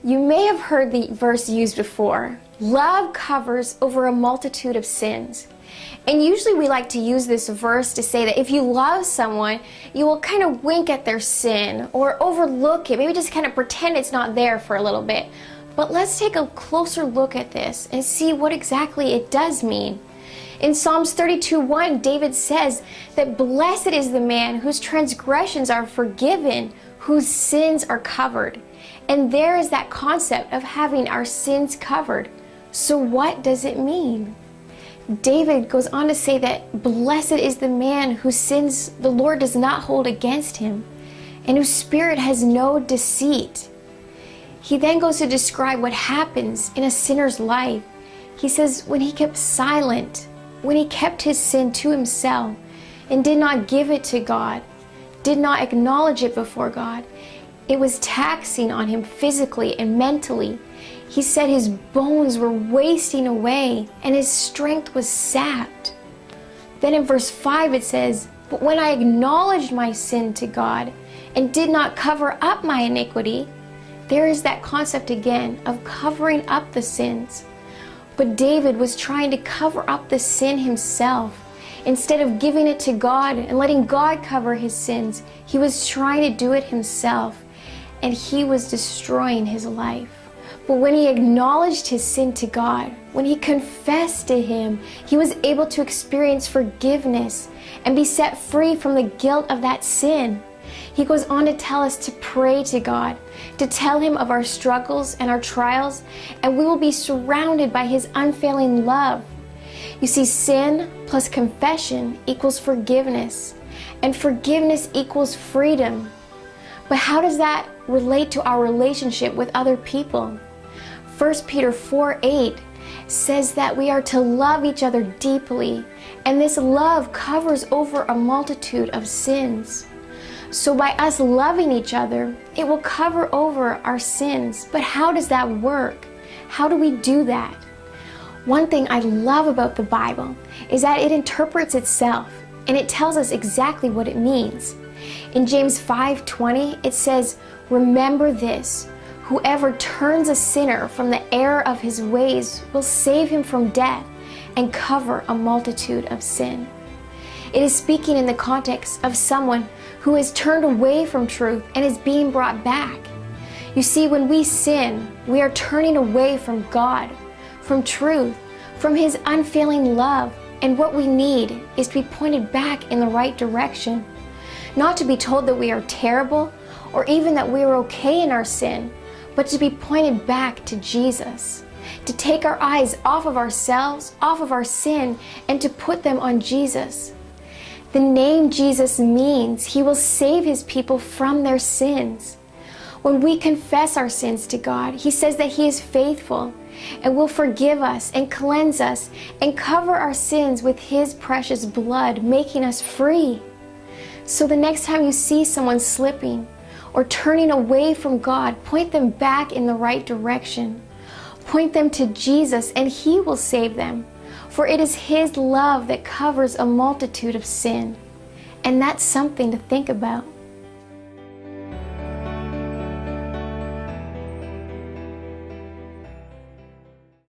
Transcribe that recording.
You may have heard the verse used before. Love covers over a multitude of sins. And usually we like to use this verse to say that if you love someone, you will kind of wink at their sin or overlook it, maybe just kind of pretend it's not there for a little bit. But let's take a closer look at this and see what exactly it does mean. In Psalms 32:1, David says that blessed is the man whose transgressions are forgiven, whose sins are covered. And there is that concept of having our sins covered. So what does it mean? David goes on to say that blessed is the man whose sins the Lord does not hold against him, and whose spirit has no deceit. He then goes to describe what happens in a sinner's life. He says when he kept silent, when he kept his sin to himself and did not give it to God, did not acknowledge it before God, it was taxing on him physically and mentally. He said his bones were wasting away and his strength was sapped. Then in verse 5 it says, but when I acknowledged my sin to God and did not cover up my iniquity, there is that concept again of covering up the sins. But David was trying to cover up the sin himself. Instead of giving it to God and letting God cover his sins, he was trying to do it himself, and he was destroying his life. But when he acknowledged his sin to God, when he confessed to him, he was able to experience forgiveness and be set free from the guilt of that sin. He goes on to tell us to pray to God, to tell him of our struggles and our trials, and we will be surrounded by his unfailing love. You see, sin plus confession equals forgiveness, and forgiveness equals freedom. But how does that relate to our relationship with other people? 1 Peter 4:8 says that we are to love each other deeply, and this love covers over a multitude of sins. So by us loving each other, it will cover over our sins. But how does that work? How do we do that? One thing I love about the Bible is that it interprets itself, and it tells us exactly what it means. In James 5:20, it says, remember this, whoever turns a sinner from the error of his ways will save him from death and cover a multitude of sin. It is speaking in the context of someone who has turned away from truth and is being brought back. You see, when we sin, we are turning away from God, from truth, from his unfailing love, and what we need is to be pointed back in the right direction. Not to be told that we are terrible or even that we are okay in our sin, but to be pointed back to Jesus, to take our eyes off of ourselves, off of our sin, and to put them on Jesus. The name Jesus means he will save his people from their sins. When we confess our sins to God, he says that he is faithful and will forgive us and cleanse us and cover our sins with his precious blood, making us free. So the next time you see someone slipping or turning away from God, point them back in the right direction. Point them to Jesus and he will save them. For it is his love that covers a multitude of sin. And that's something to think about.